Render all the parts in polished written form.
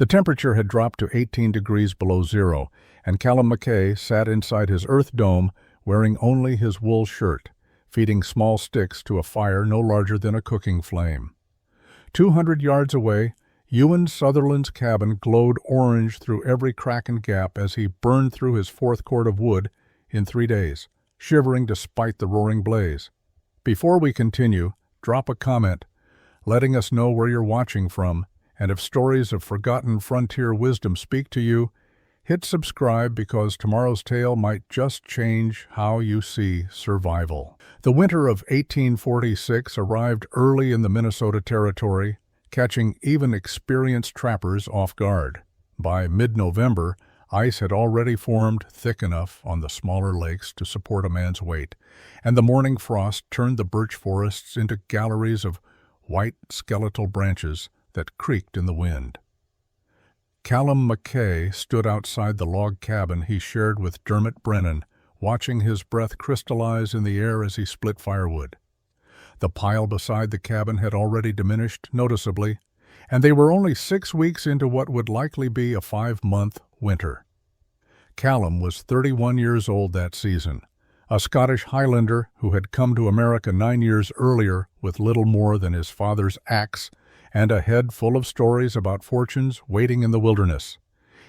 The temperature had dropped to 18 degrees below zero, and Callum McKay sat inside his earth dome wearing only his wool shirt, feeding small sticks to a fire no larger than a cooking flame. 200 yards away, Ewan Sutherland's cabin glowed orange through every crack and gap as he burned through his fourth cord of wood in 3 days, shivering despite the roaring blaze. Before we continue, drop a comment, letting us know where you're watching from, and if stories of forgotten frontier wisdom speak to you, hit subscribe because tomorrow's tale might just change how you see survival. The winter of 1846 arrived early in the Minnesota Territory, catching even experienced trappers off guard. By mid-November, ice had already formed thick enough on the smaller lakes to support a man's weight, and the morning frost turned the birch forests into galleries of white skeletal branches that creaked in the wind. Callum McKay stood outside the log cabin he shared with Dermot Brennan, watching his breath crystallize in the air as he split firewood. The pile beside the cabin had already diminished noticeably, and they were only 6 weeks into what would likely be a 5-month winter. Callum was 31 years old that season, a Scottish Highlander who had come to America 9 years earlier with little more than his father's axe and a head full of stories about fortunes waiting in the wilderness.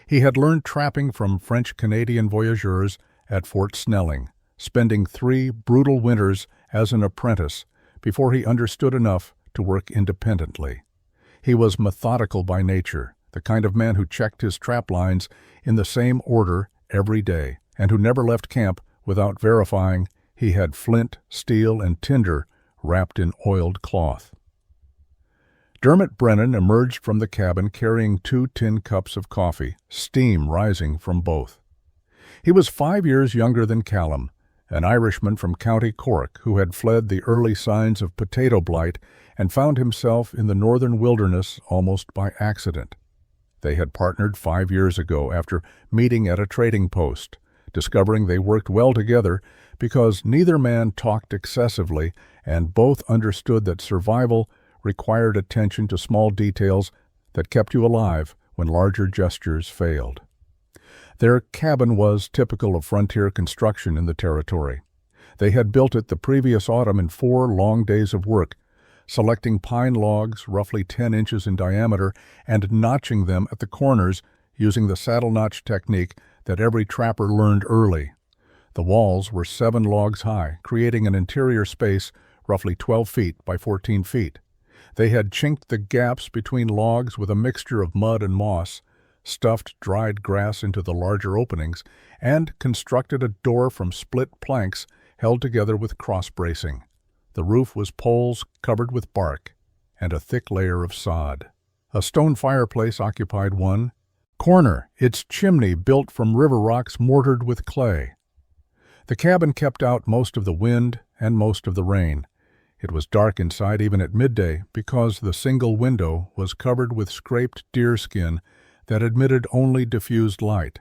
He had learned trapping from French-Canadian voyageurs at Fort Snelling, spending 3 brutal winters as an apprentice before he understood enough to work independently. He was methodical by nature, the kind of man who checked his trap lines in the same order every day, and who never left camp without verifying he had flint, steel, and tinder wrapped in oiled cloth. Dermot Brennan emerged from the cabin carrying 2 tin cups of coffee, steam rising from both. He was 5 years younger than Callum, an Irishman from County Cork who had fled the early signs of potato blight and found himself in the northern wilderness almost by accident. They had partnered 5 years ago after meeting at a trading post, discovering they worked well together because neither man talked excessively and both understood that survival required attention to small details that kept you alive when larger gestures failed. Their cabin was typical of frontier construction in the territory. They had built it the previous autumn in 4 long days of work, selecting pine logs roughly 10 inches in diameter and notching them at the corners using the saddle notch technique that every trapper learned early. The walls were 7 logs high, creating an interior space roughly 12 feet by 14 feet. They had chinked the gaps between logs with a mixture of mud and moss, stuffed dried grass into the larger openings, and constructed a door from split planks held together with cross-bracing. The roof was poles covered with bark and a thick layer of sod. A stone fireplace occupied one corner, its chimney built from river rocks mortared with clay. The cabin kept out most of the wind and most of the rain. It was dark inside even at midday because the single window was covered with scraped deerskin that admitted only diffused light.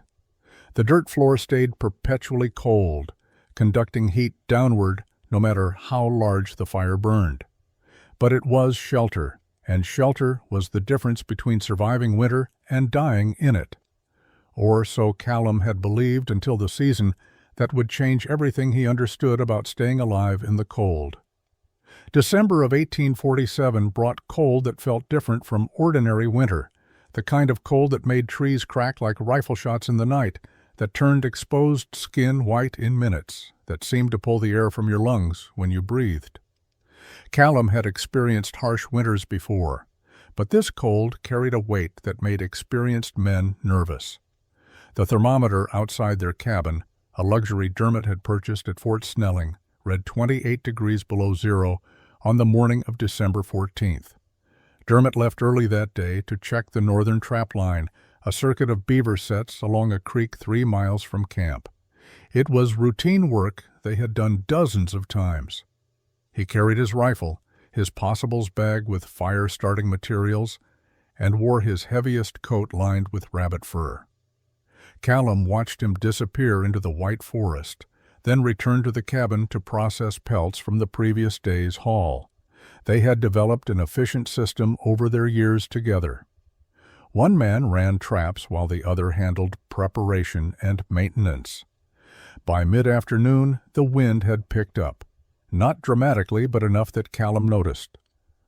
The dirt floor stayed perpetually cold, conducting heat downward no matter how large the fire burned. But it was shelter, and shelter was the difference between surviving winter and dying in it. Or so Callum had believed until the season that would change everything he understood about staying alive in the cold. December of 1847 brought cold that felt different from ordinary winter, the kind of cold that made trees crack like rifle shots in the night, that turned exposed skin white in minutes, that seemed to pull the air from your lungs when you breathed. Callum had experienced harsh winters before, but this cold carried a weight that made experienced men nervous. The thermometer outside their cabin, a luxury Dermot had purchased at Fort Snelling, read 28 degrees below zero on the morning of December 14th. Dermot left early that day to check the northern trap line, a circuit of beaver sets along a creek 3 miles from camp. It was routine work they had done dozens of times. He carried his rifle, his possibles bag with fire-starting materials, and wore his heaviest coat lined with rabbit fur. Callum watched him disappear into the white forest, then returned to the cabin to process pelts from the previous day's haul. They had developed an efficient system over their years together. One man ran traps while the other handled preparation and maintenance. By mid-afternoon, the wind had picked up. Not dramatically, but enough that Callum noticed.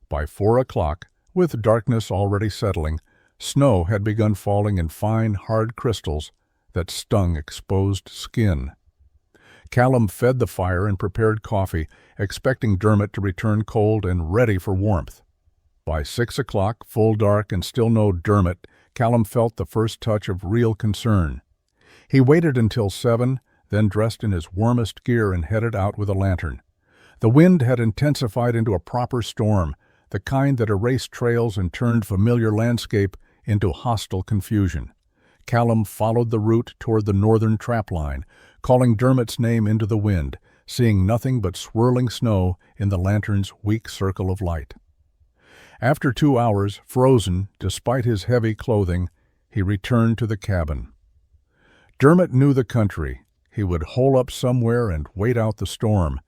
By 4 o'clock, with darkness already settling, snow had begun falling in fine, hard crystals that stung exposed skin. Callum fed the fire and prepared coffee, expecting Dermot to return cold and ready for warmth. By 6 o'clock, full dark and still no Dermot, Callum felt the first touch of real concern. He waited until 7, then dressed in his warmest gear and headed out with a lantern. The wind had intensified into a proper storm, the kind that erased trails and turned familiar landscape into hostile confusion. Callum followed the route toward the northern trap line, calling Dermot's name into the wind, seeing nothing but swirling snow in the lantern's weak circle of light. After 2 hours, frozen, despite his heavy clothing, he returned to the cabin. Dermot knew the country. He would hole up somewhere and wait out the storm.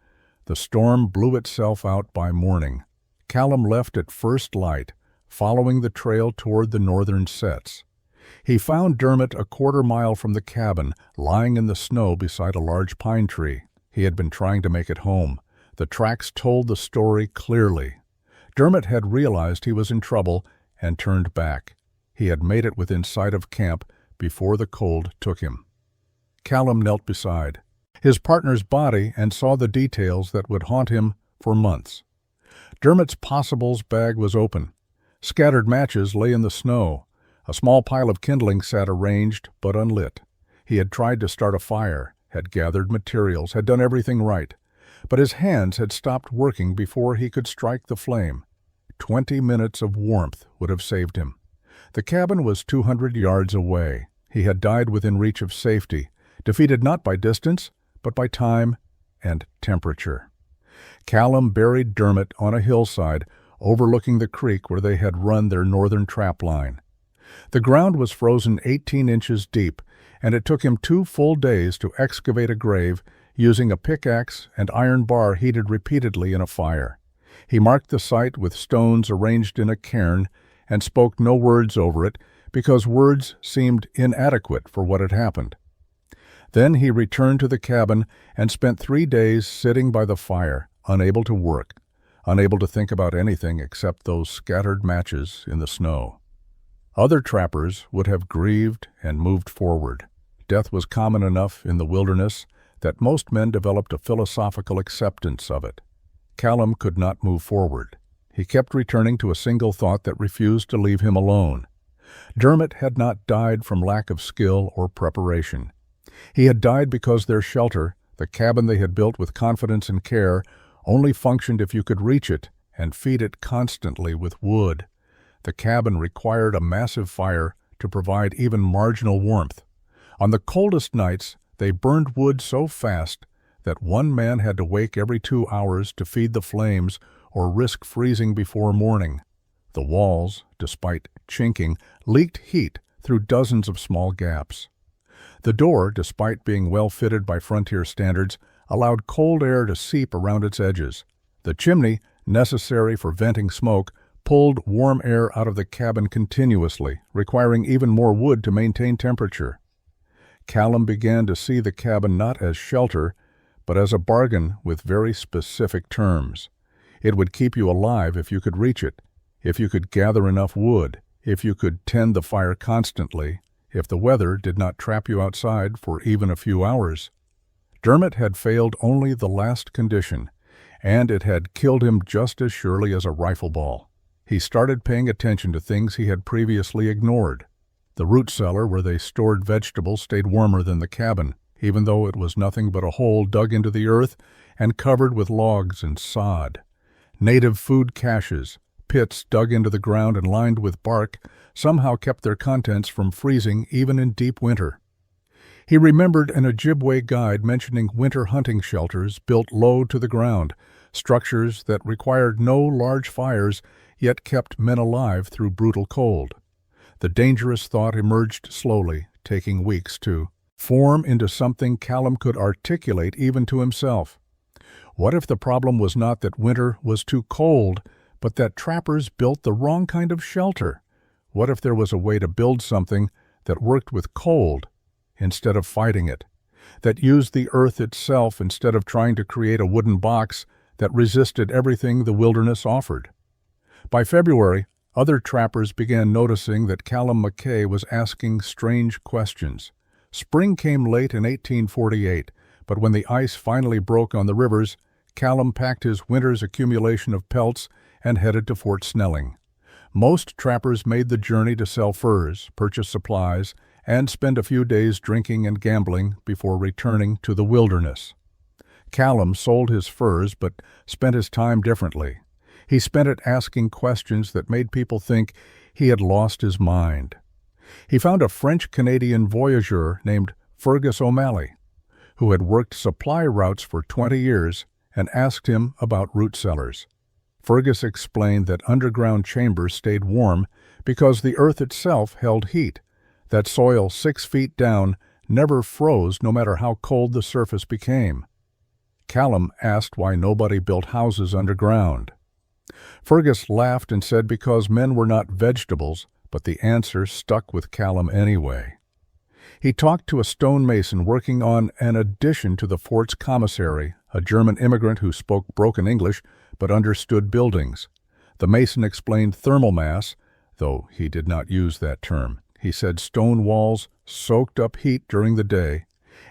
The storm blew itself out by morning. Callum left at first light, following the trail toward the northern sets. He found Dermot a quarter-mile from the cabin, lying in the snow beside a large pine tree. He had been trying to make it home. The tracks told the story clearly. Dermot had realized he was in trouble and turned back. He had made it within sight of camp before the cold took him. Callum knelt beside his partner's body and saw the details that would haunt him for months. Dermot's possibles bag was open. Scattered matches lay in the snow. A small pile of kindling sat arranged but unlit. He had tried to start a fire, had gathered materials, had done everything right. But his hands had stopped working before he could strike the flame. 20 minutes of warmth would have saved him. The cabin was 200 yards away. He had died within reach of safety, defeated not by distance, but by time and temperature. Callum buried Dermot on a hillside overlooking the creek where they had run their northern trap line. The ground was frozen 18 inches deep, and it took him 2 full days to excavate a grave using a pickaxe and iron bar heated repeatedly in a fire. He marked the site with stones arranged in a cairn and spoke no words over it because words seemed inadequate for what had happened. Then he returned to the cabin and spent 3 days sitting by the fire, unable to work, unable to think about anything except those scattered matches in the snow. Other trappers would have grieved and moved forward. Death was common enough in the wilderness that most men developed a philosophical acceptance of it. Callum could not move forward. He kept returning to a single thought that refused to leave him alone. Dermot had not died from lack of skill or preparation. He had died because their shelter, the cabin they had built with confidence and care, only functioned if you could reach it and feed it constantly with wood. The cabin required a massive fire to provide even marginal warmth. On the coldest nights, they burned wood so fast that one man had to wake every 2 hours to feed the flames or risk freezing before morning. The walls, despite chinking, leaked heat through dozens of small gaps. The door, despite being well fitted by frontier standards, allowed cold air to seep around its edges. The chimney, necessary for venting smoke, pulled warm air out of the cabin continuously, requiring even more wood to maintain temperature. Callum began to see the cabin not as shelter, but as a bargain with very specific terms. It would keep you alive if you could reach it, if you could gather enough wood, if you could tend the fire constantly, if the weather did not trap you outside for even a few hours. Dermot had failed only the last condition, and it had killed him just as surely as a rifle ball. He started paying attention to things he had previously ignored. The root cellar where they stored vegetables stayed warmer than the cabin, even though it was nothing but a hole dug into the earth and covered with logs and sod. Native food caches, pits dug into the ground and lined with bark, somehow kept their contents from freezing even in deep winter. He remembered an Ojibwe guide mentioning winter hunting shelters built low to the ground, structures that required no large fires yet kept men alive through brutal cold. The dangerous thought emerged slowly, taking weeks to form into something Callum could articulate even to himself. What if the problem was not that winter was too cold, but that trappers built the wrong kind of shelter? What if there was a way to build something that worked with cold instead of fighting it, that used the earth itself instead of trying to create a wooden box that resisted everything the wilderness offered? By February, other trappers began noticing that Callum McKay was asking strange questions. Spring came late in 1848, but when the ice finally broke on the rivers, Callum packed his winter's accumulation of pelts and headed to Fort Snelling. Most trappers made the journey to sell furs, purchase supplies, and spend a few days drinking and gambling before returning to the wilderness. Callum sold his furs but spent his time differently. He spent it asking questions that made people think he had lost his mind. He found a French-Canadian voyageur named Fergus O'Malley, who had worked supply routes for 20 years, and asked him about root cellars. Fergus explained that underground chambers stayed warm because the earth itself held heat, that soil 6 feet down never froze no matter how cold the surface became. Callum asked why nobody built houses underground. Fergus laughed and said because men were not vegetables, but the answer stuck with Callum anyway. He talked to a stonemason working on an addition to the fort's commissary, a German immigrant who spoke broken English but understood buildings. The mason explained thermal mass, though he did not use that term. He said stone walls soaked up heat during the day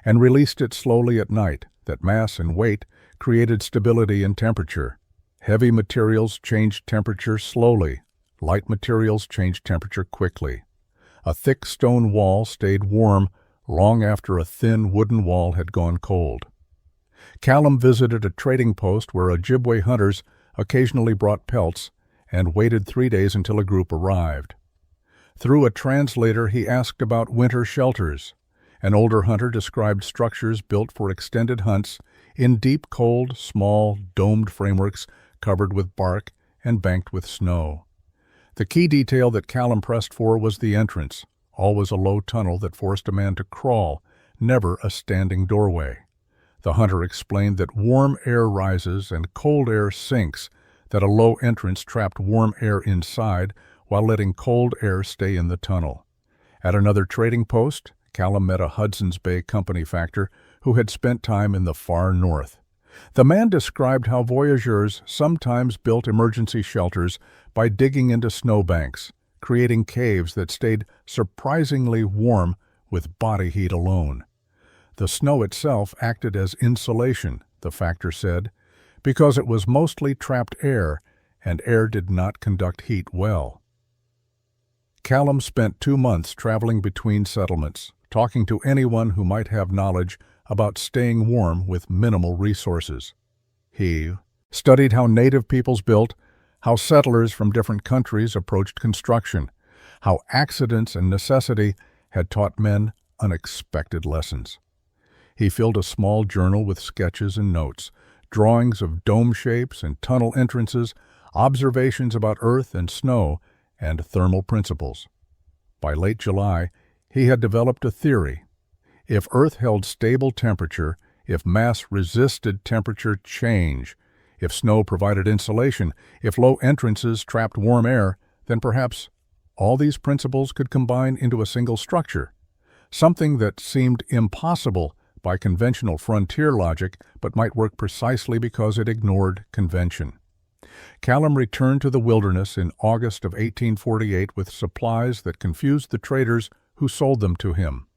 and released it slowly at night, that mass and weight created stability in temperature. Heavy materials changed temperature slowly. Light materials changed temperature quickly. A thick stone wall stayed warm long after a thin wooden wall had gone cold. Callum visited a trading post where Ojibwe hunters occasionally brought pelts and waited 3 days until a group arrived. Through a translator, he asked about winter shelters. An older hunter described structures built for extended hunts in deep cold, small, domed frameworks covered with bark and banked with snow. The key detail that Callum pressed for was the entrance, always a low tunnel that forced a man to crawl, never a standing doorway. The hunter explained that warm air rises and cold air sinks, that a low entrance trapped warm air inside while letting cold air stay in the tunnel. At another trading post, Callum met a Hudson's Bay Company factor who had spent time in the far north. The man described how voyageurs sometimes built emergency shelters by digging into snowbanks, creating caves that stayed surprisingly warm with body heat alone. The snow itself acted as insulation, the factor said, because it was mostly trapped air, and air did not conduct heat well. Callum spent 2 months traveling between settlements, talking to anyone who might have knowledge about staying warm with minimal resources. He studied how native peoples built, how settlers from different countries approached construction, how accidents and necessity had taught men unexpected lessons. He filled a small journal with sketches and notes, drawings of dome shapes and tunnel entrances, observations about earth and snow, and thermal principles. By late July, he had developed a theory. If Earth held stable temperature, if mass resisted temperature change, if snow provided insulation, if low entrances trapped warm air, then perhaps all these principles could combine into a single structure, something that seemed impossible by conventional frontier logic but might work precisely because it ignored convention. Callum returned to the wilderness in August of 1848 with supplies that confused the traders who sold them to him.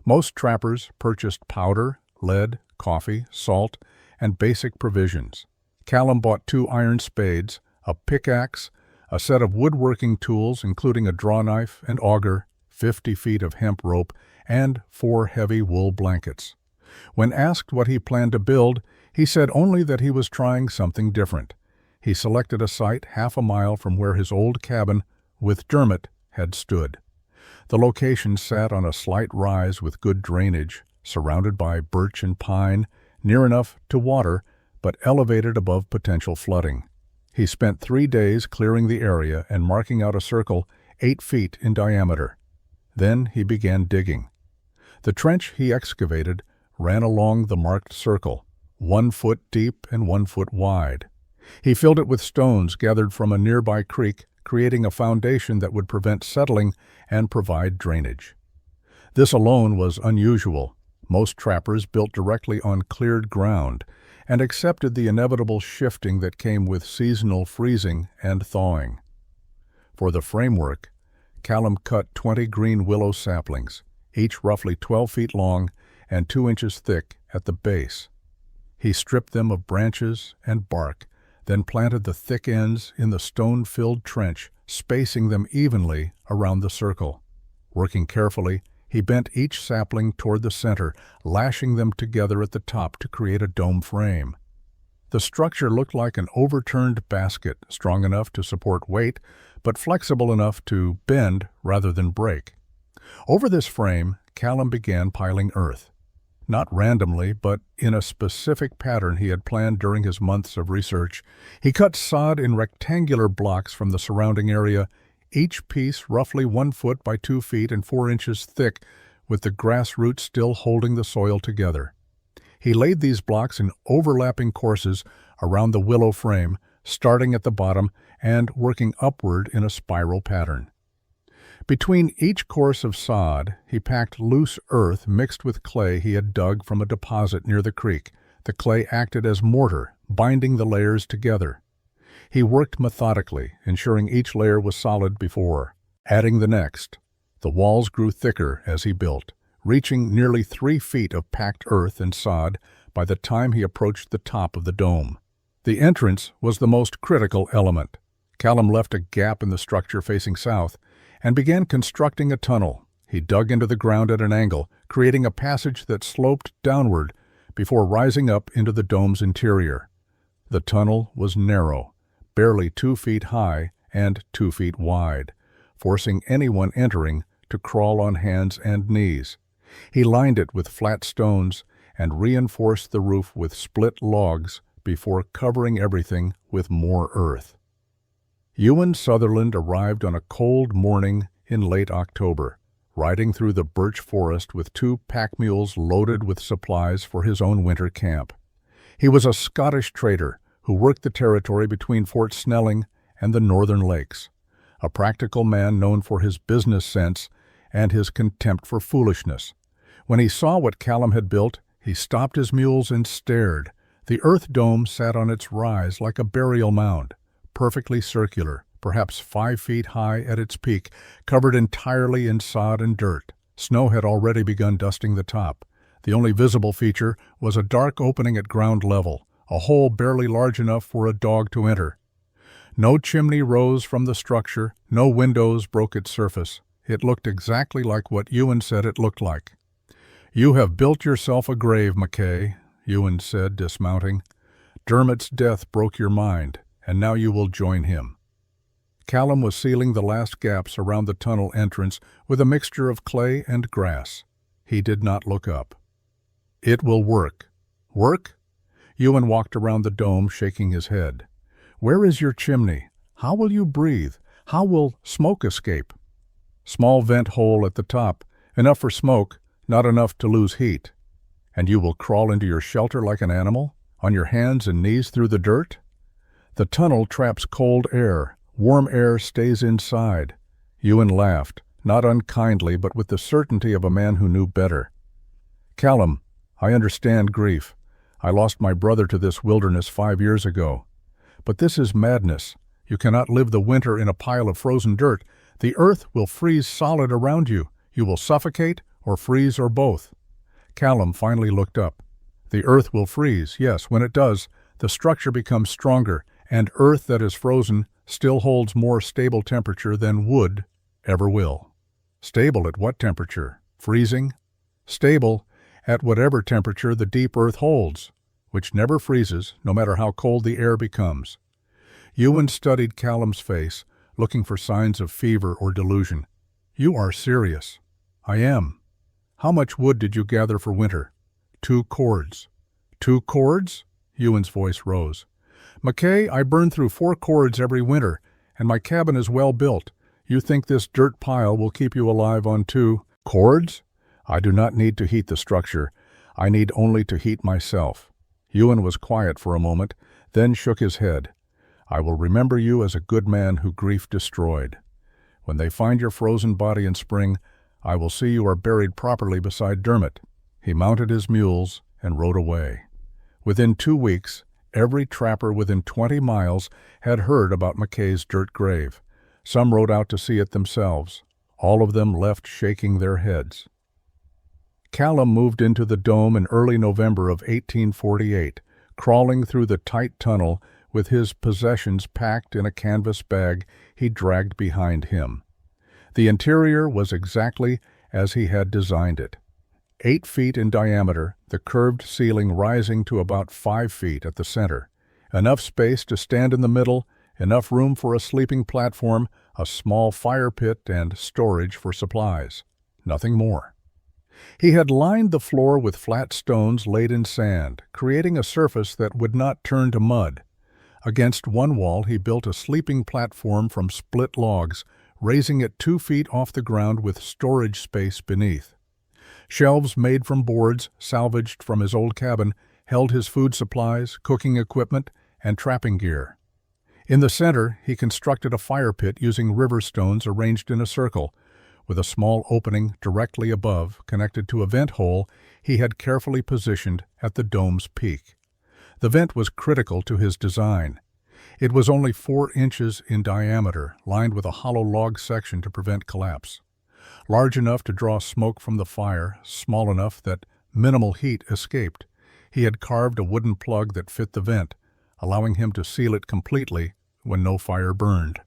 Most trappers purchased powder, lead, coffee, salt, and basic provisions. Callum bought 2 iron spades, a pickaxe, a set of woodworking tools including a draw knife and auger, 50 feet of hemp rope, and 4 heavy wool blankets. When asked what he planned to build, he said only that he was trying something different. He selected a site half a mile from where his old cabin with Dermot had stood. The location sat on a slight rise with good drainage, surrounded by birch and pine, near enough to water, but elevated above potential flooding. He spent 3 days clearing the area and marking out a circle 8 feet in diameter. Then he began digging. The trench he excavated ran along the marked circle, 1 foot deep and 1 foot wide. He filled it with stones gathered from a nearby creek creating a foundation that would prevent settling and provide drainage. This alone was unusual. Most trappers built directly on cleared ground and accepted the inevitable shifting that came with seasonal freezing and thawing. For the framework, Callum cut 20 green willow saplings, each roughly 12 feet long and 2 inches thick at the base. He stripped them of branches and bark, then planted the thick ends in the stone-filled trench, spacing them evenly around the circle. Working carefully, he bent each sapling toward the center, lashing them together at the top to create a dome frame. The structure looked like an overturned basket, strong enough to support weight, but flexible enough to bend rather than break. Over this frame, Callum began piling earth. Not randomly, but in a specific pattern he had planned during his months of research. He cut sod in rectangular blocks from the surrounding area, each piece roughly 1 foot by 2 feet and 4 inches thick, with the grass roots still holding the soil together. He laid these blocks in overlapping courses around the willow frame, starting at the bottom and working upward in a spiral pattern. Between each course of sod, he packed loose earth mixed with clay he had dug from a deposit near the creek. The clay acted as mortar, binding the layers together. He worked methodically, ensuring each layer was solid before adding the next. The walls grew thicker as he built, reaching nearly 3 feet of packed earth and sod by the time he approached the top of the dome. The entrance was the most critical element. Callum left a gap in the structure facing south and began constructing a tunnel. He dug into the ground at an angle, creating a passage that sloped downward before rising up into the dome's interior. The tunnel was narrow, barely 2 feet high and 2 feet wide, forcing anyone entering to crawl on hands and knees. He lined it with flat stones and reinforced the roof with split logs before covering everything with more earth. Ewan Sutherland arrived on a cold morning in late October, riding through the birch forest with 2 pack mules loaded with supplies for his own winter camp. He was a Scottish trader who worked the territory between Fort Snelling and the Northern Lakes, a practical man known for his business sense and his contempt for foolishness. When he saw what Callum had built, he stopped his mules and stared. The earth dome sat on its rise like a burial mound, perfectly circular, perhaps 5 feet high at its peak, covered entirely in sod and dirt. Snow had already begun dusting the top. The only visible feature was a dark opening at ground level, a hole barely large enough for a dog to enter. No chimney rose from the structure, no windows broke its surface. It looked exactly like what Ewan said it looked like. "You have built yourself a grave, Mackay," Ewan said, dismounting. "Dermot's death broke your mind, and now you will join him." Callum was sealing the last gaps around the tunnel entrance with a mixture of clay and grass. He did not look up. "It will work." "Work?" Ewan walked around the dome, shaking his head. "Where is your chimney? How will you breathe? How will smoke escape?" "Small vent hole at the top, enough for smoke, not enough to lose heat." "And you will crawl into your shelter like an animal, on your hands and knees through the dirt?" "The tunnel traps cold air. Warm air stays inside." Ewan laughed, not unkindly, but with the certainty of a man who knew better. "Callum, I understand grief. I lost my brother to this wilderness 5 years ago. But this is madness. You cannot live the winter in a pile of frozen dirt. The earth will freeze solid around you. You will suffocate or freeze or both." Callum finally looked up. "The earth will freeze, yes. When it does, the structure becomes stronger, and earth that is frozen still holds more stable temperature than wood ever will." "Stable at what temperature? Freezing?" "Stable at whatever temperature the deep earth holds, which never freezes, no matter how cold the air becomes." Ewan studied Callum's face, looking for signs of fever or delusion. "You are serious." "I am." "How much wood did you gather for winter?" 2 cords. 2 cords? Ewan's voice rose. "Mackay, I burn through 4 cords every winter, and my cabin is well built. You think this dirt pile will keep you alive on 2 cords? I do not need to heat the structure. I need only to heat myself." Ewan was quiet for a moment, then shook his head. I will remember you as a good man who grief destroyed. When they find your frozen body in spring, I will see you are buried properly beside Dermot." He mounted his mules and rode away. Within 2 weeks, every trapper within 20 miles had heard about Mackay's dirt grave. Some rode out to see it themselves. All of them left shaking their heads. Callum moved into the dome in early November of 1848, crawling through the tight tunnel with his possessions packed in a canvas bag he dragged behind him. The interior was exactly as he had designed it. 8 feet in diameter, the curved ceiling rising to about 5 feet at the center. Enough space to stand in the middle, enough room for a sleeping platform, a small fire pit, and storage for supplies. Nothing more. He had lined the floor with flat stones laid in sand, creating a surface that would not turn to mud. Against one wall he built a sleeping platform from split logs, raising it 2 feet off the ground with storage space beneath. Shelves made from boards, salvaged from his old cabin, held his food supplies, cooking equipment, and trapping gear. In the center, he constructed a fire pit using river stones arranged in a circle, with a small opening directly above connected to a vent hole he had carefully positioned at the dome's peak. The vent was critical to his design. It was only 4 inches in diameter, lined with a hollow log section to prevent collapse. Large enough to draw smoke from the fire, small enough that minimal heat escaped. He had carved a wooden plug that fit the vent, allowing him to seal it completely when no fire burned.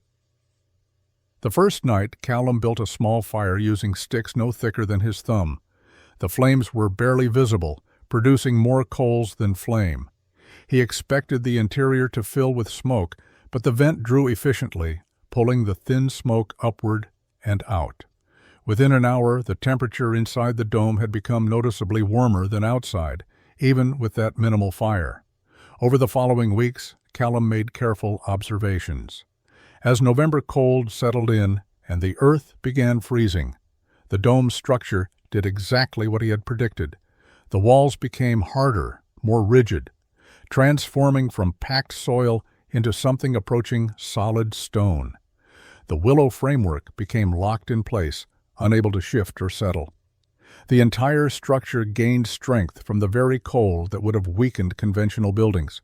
The first night, Callum built a small fire using sticks no thicker than his thumb. The flames were barely visible, producing more coals than flame. He expected the interior to fill with smoke, but the vent drew efficiently, pulling the thin smoke upward and out. Within an hour, the temperature inside the dome had become noticeably warmer than outside, even with that minimal fire. Over the following weeks, Callum made careful observations. As November cold settled in and the earth began freezing, the dome's structure did exactly what he had predicted. The walls became harder, more rigid, transforming from packed soil into something approaching solid stone. The willow framework became locked in place, unable to shift or settle. The entire structure gained strength from the very cold that would have weakened conventional buildings.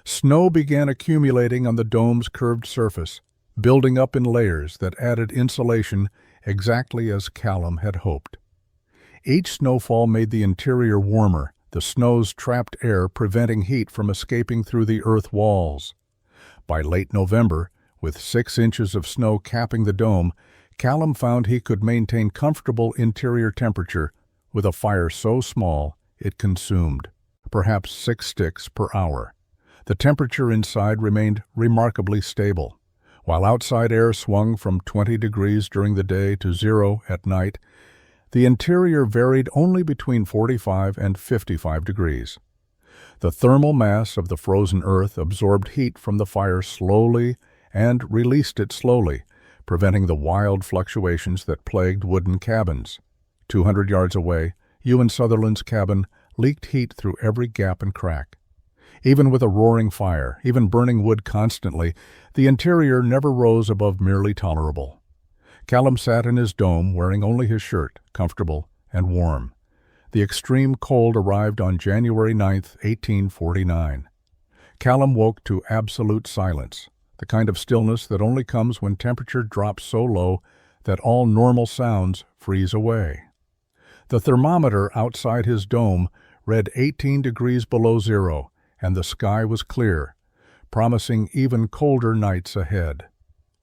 Snow began accumulating on the dome's curved surface, building up in layers that added insulation exactly as Callum had hoped. Each snowfall made the interior warmer, the snow's trapped air preventing heat from escaping through the earth walls. By late November, with 6 inches of snow capping the dome, Callum found he could maintain comfortable interior temperature with a fire so small it consumed perhaps 6 sticks per hour. The temperature inside remained remarkably stable. While outside air swung from 20 degrees during the day to 0 at night, the interior varied only between 45 and 55 degrees. The thermal mass of the frozen earth absorbed heat from the fire slowly and released it slowly, preventing the wild fluctuations that plagued wooden cabins. 200 yards away, Ewan Sutherland's cabin leaked heat through every gap and crack. Even with a roaring fire, even burning wood constantly, the interior never rose above merely tolerable. Callum sat in his dome wearing only his shirt, comfortable and warm. The extreme cold arrived on January 9, 1849. Callum woke to absolute silence, the kind of stillness that only comes when temperature drops so low that all normal sounds freeze away. The thermometer outside his dome read 18 degrees below 0, and the sky was clear, promising even colder nights ahead.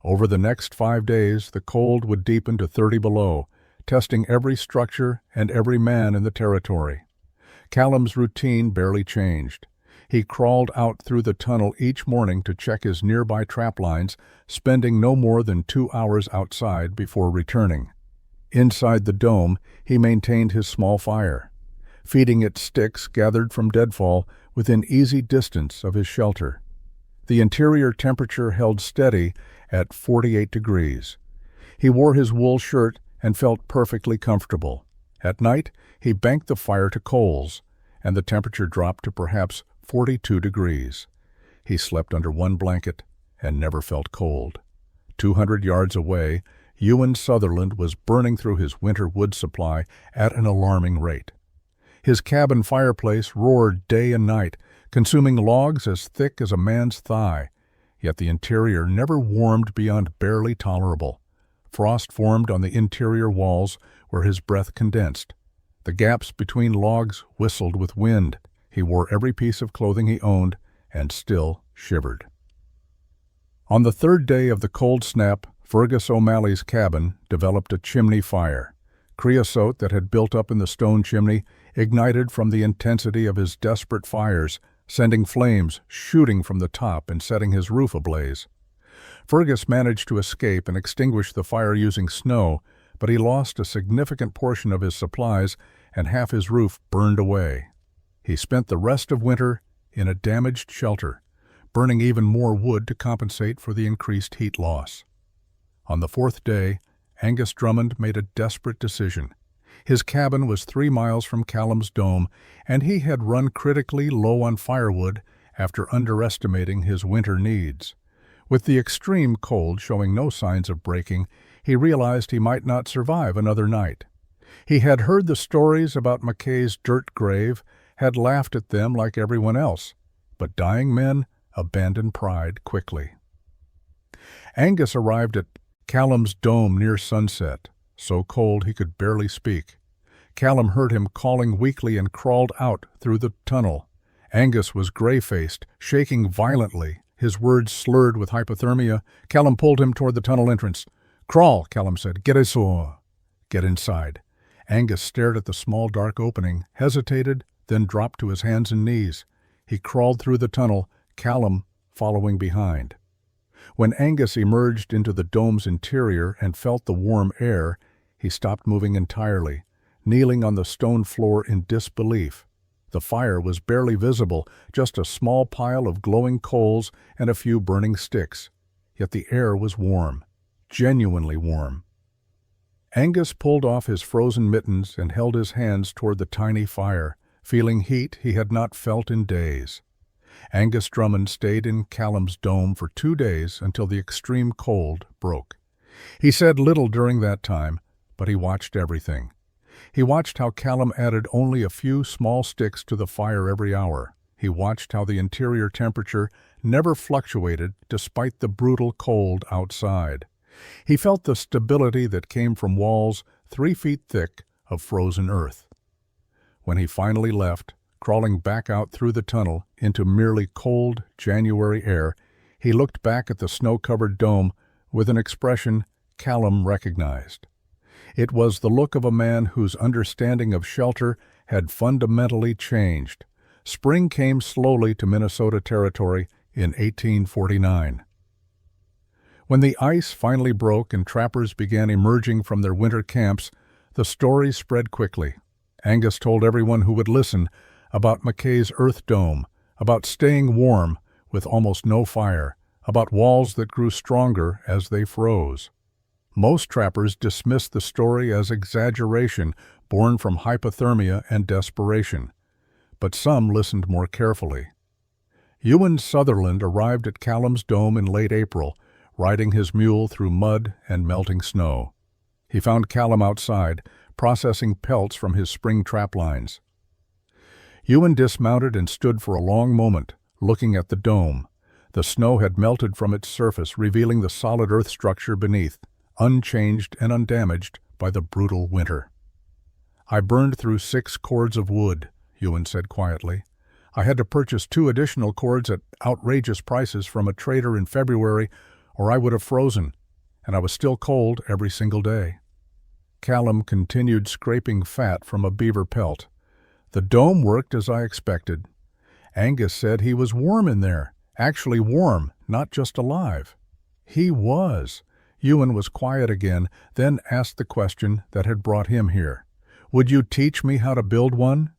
Over the next 5 days, the cold would deepen to 30 below, testing every structure and every man in the territory. Callum's routine barely changed. He crawled out through the tunnel each morning to check his nearby trap lines, spending no more than 2 hours outside before returning. Inside the dome, he maintained his small fire, feeding it sticks gathered from deadfall within easy distance of his shelter. The interior temperature held steady at 48 degrees. He wore his wool shirt and felt perfectly comfortable. At night, he banked the fire to coals, and the temperature dropped to perhaps 42 degrees. He slept under one blanket and never felt cold. 200 yards away, Ewan Sutherland was burning through his winter wood supply at an alarming rate. His cabin fireplace roared day and night, consuming logs as thick as a man's thigh, yet the interior never warmed beyond barely tolerable. Frost formed on the interior walls where his breath condensed. The gaps between logs whistled with wind. He wore every piece of clothing he owned and still shivered. On the third day of the cold snap, Fergus O'Malley's cabin developed a chimney fire. Creosote that had built up in the stone chimney ignited from the intensity of his desperate fires, sending flames shooting from the top and setting his roof ablaze. Fergus managed to escape and extinguish the fire using snow, but he lost a significant portion of his supplies and half his roof burned away. He spent the rest of winter in a damaged shelter, burning even more wood to compensate for the increased heat loss. On the fourth day, Angus Drummond made a desperate decision. His cabin was 3 miles from Callum's Dome, and he had run critically low on firewood after underestimating his winter needs. With the extreme cold showing no signs of breaking, he realized he might not survive another night. He had heard the stories about Mackay's dirt grave, had laughed at them like everyone else, but dying men abandon pride quickly. Angus arrived at Callum's Dome near sunset, so cold he could barely speak. Callum heard him calling weakly and crawled out through the tunnel. Angus was gray-faced, shaking violently, his words slurred with hypothermia. Callum pulled him toward the tunnel entrance. "Crawl," Callum said. "Get inside." Get inside. Angus stared at the small dark opening, hesitated, then dropped to his hands and knees. He crawled through the tunnel, Callum following behind. When Angus emerged into the dome's interior and felt the warm air, he stopped moving entirely, kneeling on the stone floor in disbelief. The fire was barely visible, just a small pile of glowing coals and a few burning sticks. Yet the air was warm, genuinely warm. Angus pulled off his frozen mittens and held his hands toward the tiny fire, feeling heat he had not felt in days. Angus Drummond stayed in Callum's Dome for 2 days until the extreme cold broke. He said little during that time, but he watched everything. He watched how Callum added only a few small sticks to the fire every hour. He watched how the interior temperature never fluctuated despite the brutal cold outside. He felt the stability that came from walls 3 feet thick of frozen earth. When he finally left, crawling back out through the tunnel into merely cold January air, he looked back at the snow-covered dome with an expression Callum recognized. It was the look of a man whose understanding of shelter had fundamentally changed. Spring came slowly to Minnesota Territory in 1849. When the ice finally broke and trappers began emerging from their winter camps, the story spread quickly. Angus told everyone who would listen about Mackay's Earth Dome, about staying warm with almost no fire, about walls that grew stronger as they froze. Most trappers dismissed the story as exaggeration born from hypothermia and desperation, but some listened more carefully. Ewan Sutherland arrived at Callum's Dome in late April, riding his mule through mud and melting snow. He found Callum outside, processing pelts from his spring trap lines. Ewan dismounted and stood for a long moment, looking at the dome. The snow had melted from its surface, revealing the solid earth structure beneath, unchanged and undamaged by the brutal winter. "I burned through 6 cords of wood," Ewan said quietly. "I had to purchase 2 additional cords at outrageous prices from a trader in February, or I would have frozen, and I was still cold every single day." Callum continued scraping fat from a beaver pelt. "The dome worked as I expected. Angus said he was warm in there, actually warm, not just alive." He was. Ewan was quiet again, then asked the question that had brought him here. "Would you teach me how to build one?"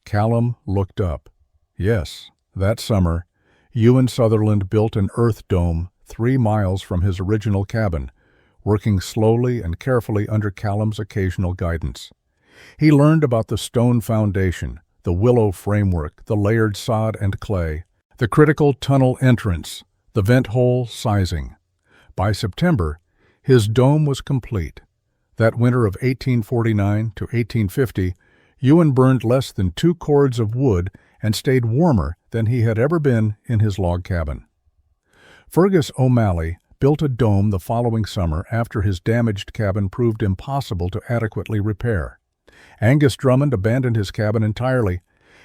Callum looked up. Yes, that summer, Ewan Sutherland built an earth dome 3 miles from his original cabin, working slowly and carefully under Callum's occasional guidance. He learned about the stone foundation, the willow framework, the layered sod and clay, the critical tunnel entrance, The vent hole sizing. By September, his dome was complete. That winter of 1849 to 1850, Ewan burned less than 2 cords of wood and stayed warmer than he had ever been in his log cabin. Fergus O'Malley built a dome the following summer after his damaged cabin proved impossible to adequately repair. Angus Drummond abandoned his cabin entirely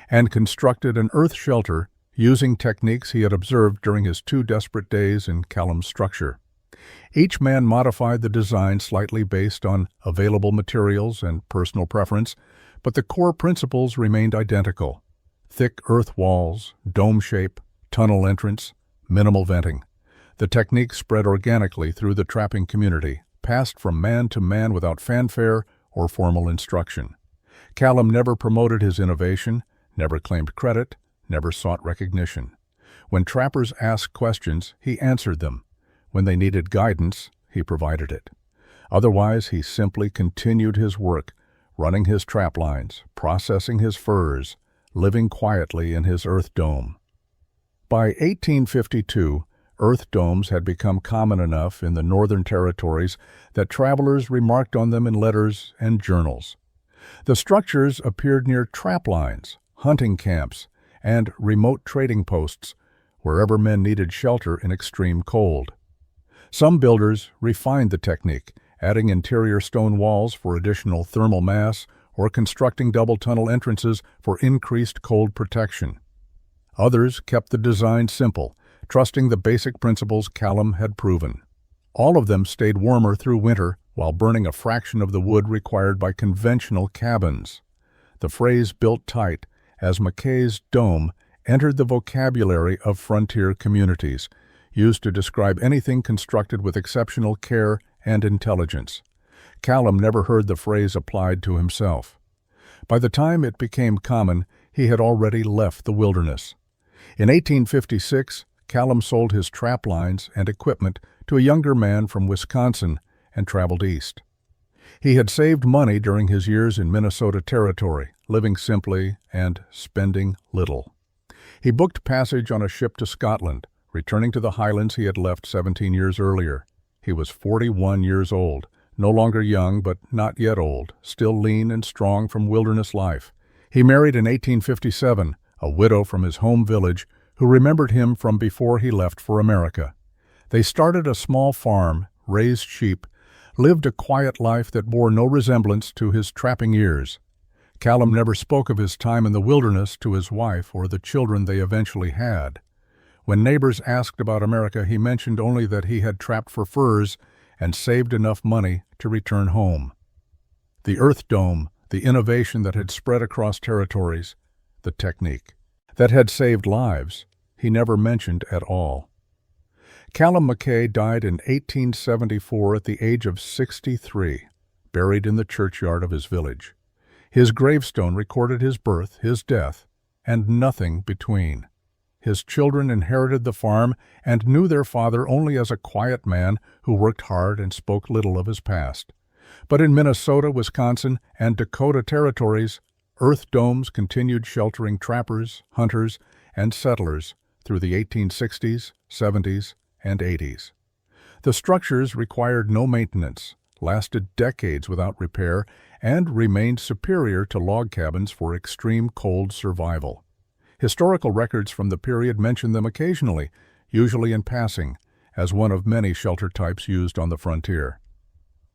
and constructed an earth shelter using techniques he had observed during his 2 desperate days in Callum's structure. Each man modified the design slightly based on available materials and personal preference, but the core principles remained identical: thick earth walls, dome shape, tunnel entrance, minimal venting. The technique spread organically through the trapping community, passed from man to man without fanfare or formal instruction. Callum never promoted his innovation, never claimed credit, never sought recognition. When trappers asked questions, he answered them. When they needed guidance, he provided it. Otherwise, he simply continued his work, running his trap lines, processing his furs, living quietly in his earth dome. By 1852, earth domes had become common enough in the Northern Territories that travelers remarked on them in letters and journals. The structures appeared near trap lines, hunting camps, and remote trading posts, wherever men needed shelter in extreme cold. Some builders refined the technique, adding interior stone walls for additional thermal mass or constructing double tunnel entrances for increased cold protection. Others kept the design simple, trusting the basic principles Callum had proven. All of them stayed warmer through winter while burning a fraction of the wood required by conventional cabins. The phrase "built tight" as Mackay's dome entered the vocabulary of frontier communities, used to describe anything constructed with exceptional care and intelligence. Callum never heard the phrase applied to himself. By the time it became common, he had already left the wilderness. In 1856, Callum sold his trap lines and equipment to a younger man from Wisconsin and traveled east. He had saved money during his years in Minnesota Territory, living simply and spending little. He booked passage on a ship to Scotland, returning to the highlands he had left 17 years earlier. He was 41 years old, no longer young but not yet old, still lean and strong from wilderness life. He married in 1857, a widow from his home village who remembered him from before he left for America. They started a small farm, raised sheep, lived a quiet life that bore no resemblance to his trapping years. Callum never spoke of his time in the wilderness to his wife or the children they eventually had. When neighbors asked about America, he mentioned only that he had trapped for furs and saved enough money to return home. The earth dome, the innovation that had spread across territories, the technique that had saved lives, he never mentioned at all. Callum Mackay died in 1874 at the age of 63, buried in the churchyard of his village. His gravestone recorded his birth, his death, and nothing between. His children inherited the farm and knew their father only as a quiet man who worked hard and spoke little of his past. But in Minnesota, Wisconsin, and Dakota territories, earth domes continued sheltering trappers, hunters, and settlers through the 1860s, 70s, and 80s. The structures required no maintenance, lasted decades without repair, and remained superior to log cabins for extreme cold survival. Historical records from the period mention them occasionally, usually in passing, as one of many shelter types used on the frontier.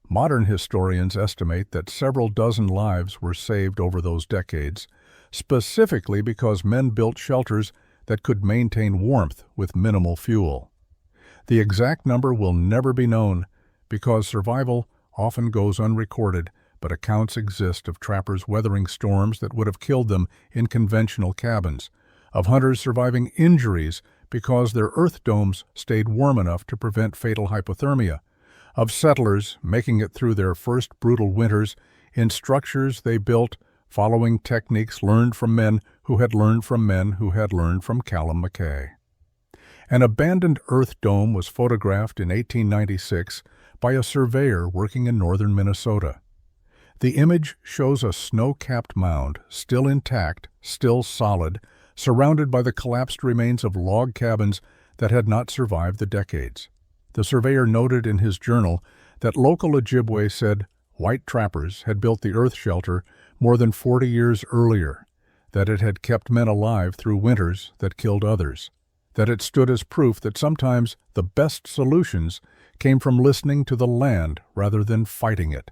Modern historians estimate that several dozen lives were saved over those decades, specifically because men built shelters that could maintain warmth with minimal fuel. The exact number will never be known because survival often goes unrecorded, but accounts exist of trappers weathering storms that would have killed them in conventional cabins, of hunters surviving injuries because their earth domes stayed warm enough to prevent fatal hypothermia, of settlers making it through their first brutal winters in structures they built following techniques learned from men who had learned from men who had learned from Callum Mackay. An abandoned earth dome was photographed in 1896 by a surveyor working in northern Minnesota. The image shows a snow-capped mound, still intact, still solid, surrounded by the collapsed remains of log cabins that had not survived the decades. The surveyor noted in his journal that local Ojibwe said white trappers had built the earth shelter more than 40 years earlier, that it had kept men alive through winters that killed others, that it stood as proof that sometimes the best solutions came from listening to the land rather than fighting it.